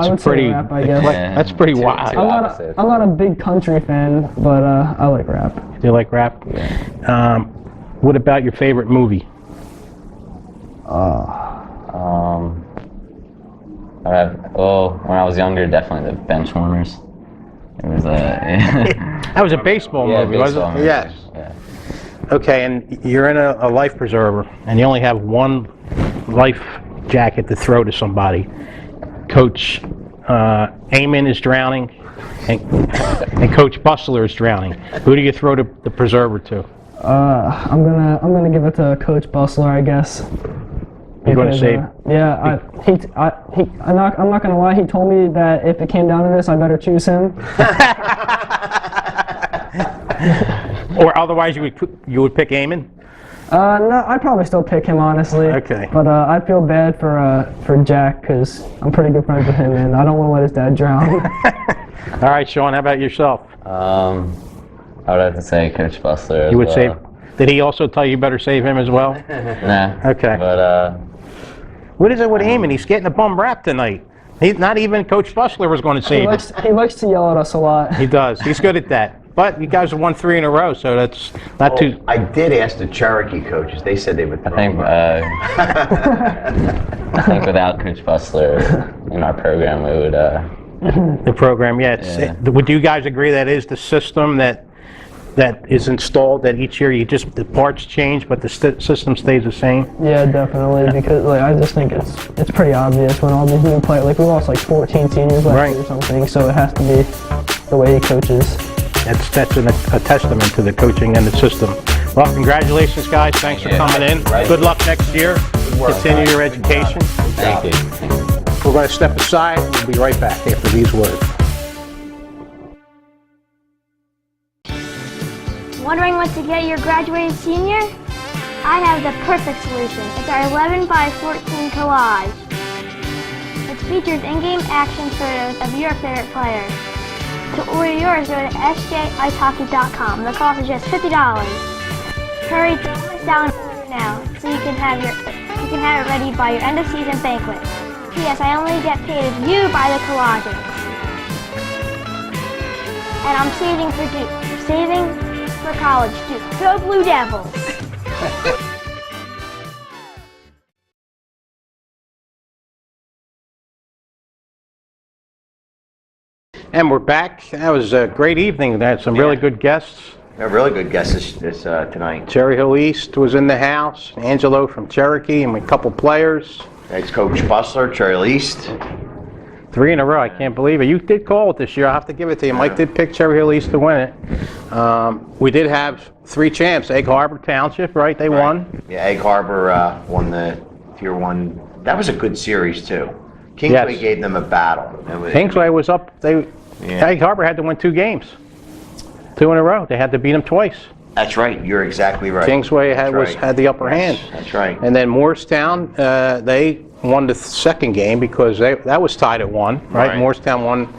would pretty. say rap, I guess. Yeah. That's pretty wild. I'm not a big country fan, but I like rap. Do you like rap? Yeah. What about your favorite movie? When I was younger, definitely the Benchwarmers. It was That was a baseball movie, baseball wasn't movie. it? Yes. Yeah. Okay, and you're in a life preserver, and you only have one life jacket to throw to somebody. Coach Eamon is drowning, and Coach Busler is drowning. Who do you throw the preserver to? I'm gonna give it to Coach Busler, I guess. You're going to save? I'm not gonna lie. He told me that if it came down to this, I better choose him. Or otherwise, you would pick Eamon? No, I'd probably still pick him, honestly. Okay. But I feel bad for Jack because I'm pretty good friends with him, and I don't want to let his dad drown. All right, Sean. How about yourself? I would have to say Coach Busler. You would save. Did he also tell you better save him as well? Nah. Okay. But what is it with Eamon? He's getting a bum rap tonight. He's not even Coach Busler was going to save him. He likes to yell at us a lot. He does. He's good at that. But you guys have won 3 in a row, so that's not too. I did ask the Cherokee coaches. They said they would. I think without Coach Busler in our program, we would. The program, Would you guys agree that is the system that is installed? That each year the parts change, but the system stays the same. Yeah, definitely. Because I just think it's pretty obvious when all these new players. We lost 14 seniors last year or something, so it has to be the way he coaches. That's a testament to the coaching and the system. Well, congratulations, guys. Thanks for coming in. Right. Good luck next year. Continue your education. Thank you. We're going to step aside. We'll be right back after these words. Wondering what to get your graduating senior? I have the perfect solution. It's our 11 by 14 collage. It features in-game action photos of your favorite players. To order yours, go to SJIceHockey.com. The cost is just $50. Hurry to down now, so you can have it ready by your end of season banquet. P.S. I only get paid if you buy the collages. And I'm saving for Duke. Saving for college, Duke. Go Blue Devils! And we're back. That was a great evening. They had some really good guests. A really good guest this tonight. Cherry Hill East was in the house. Angelo from Cherokee and a couple players. Ex-coach Busler, Cherry Hill East. 3 in a row. I can't believe it. You did call it this year. I'll have to give it to you. Mike did pick Cherry Hill East to win it. We did have 3 champs. Egg Harbor Township, right? They won. Yeah, Egg Harbor won the Tier 1. That was a good series, too. Kingsway gave them a battle. Kingsway was up. Egg Harbor had to win 2 games. 2 in a row. They had to beat them twice. That's right. You're exactly right. Kingsway had the upper hand. That's right. And then Morristown, they won the second game because that was tied at 1, right? Morristown won,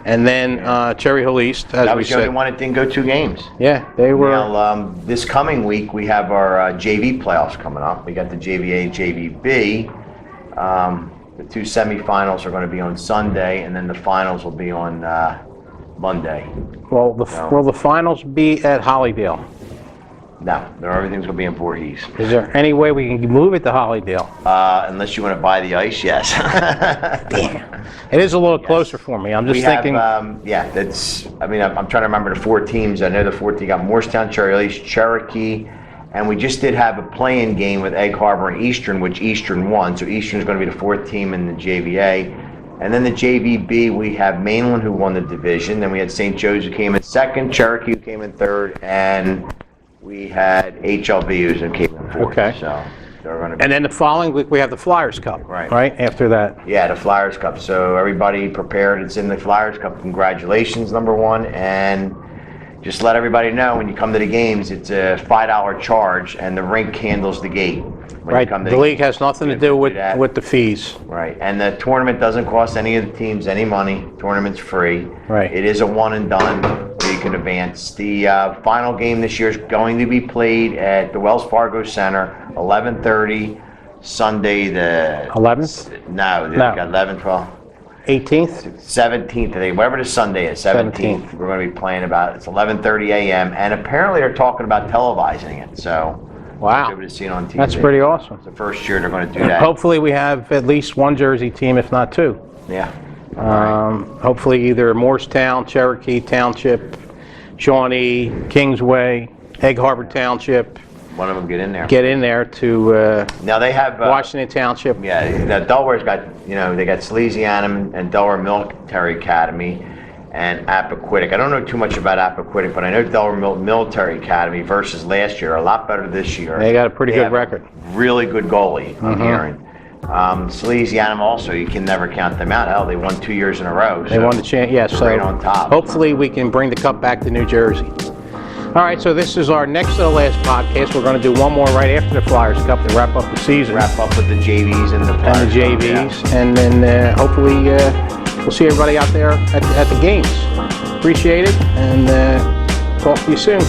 And then Cherry Hill East, as That we was the only said. one that didn't go 2 games. Yeah, they were. Now, this coming week, we have our JV playoffs coming up. We got the JVA and JVB. The 2 semifinals are going to be on Sunday, and then the finals will be on Monday. Will the finals be at Hollydale? No, everything's going to be in Voorhees. Is there any way we can move it to Hollydale? Unless you want to buy the ice, yes. Damn. It is a little closer for me. I'm just thinking. Yeah, that's. I mean, I'm trying to remember the 4 teams. I know the 4 teams got Morristown, Cherry Hill East, Cherokee, and we just did have a play-in game with Egg Harbor and Eastern, which Eastern won. So Eastern is going to be the 4th team in the JVA. And then the JVB, we have Mainland, who won the division. Then we had St. Joe's, who came in 2nd, Cherokee, who came in 3rd, and we had HLV, who came in 4th. Okay. So they're going to be. And then the following week we have the Flyers Cup. Right after that. Yeah, the Flyers Cup. So everybody prepared. It's in the Flyers Cup. Congratulations, number 1, and just let everybody know when you come to the games, it's a $5 charge, and the rink handles the gate. Right. The league has nothing to do with the fees. Right, and the tournament doesn't cost any of the teams any money. Tournament's free. Right. It is a one and done, so you can advance. The final game this year is going to be played at the Wells Fargo Center, 11:30, Sunday the 11th? No, they got 11, 12. 18th? 17th, I think, whatever the Sunday is, 17th. We're going to be playing it's 11:30 a.m. And apparently they're talking about televising it, so wow, able to see it on TV. That's pretty awesome. It's the first year they're going to do that. Hopefully we have at least 1 Jersey team, if not 2. Yeah. Hopefully either Morristown, Cherokee Township, Shawnee, Kingsway, Egg Harbor Township. One of them get in there. Get in there to now they have Washington Township. Yeah, now Delaware's got, they got Salesianum and Delaware Military Academy and Appoquintic. I don't know too much about Appoquintic, but I know Delaware Military Academy versus last year are a lot better this year. They got a pretty good record. Really good goalie, I'm hearing. Salesianum also, you can never count them out. Hell, they won 2 years in a row. They won the chance, yes. So right on top. Hopefully we can bring the cup back to New Jersey. All right, so this is our next to the last podcast. We're going to do one more right after the Flyers Cup to wrap up the season. Wrap up with the JVs and the Flyers and the JVs, Cup, yeah. And then hopefully we'll see everybody out there at the games. Appreciate it, and talk to you soon.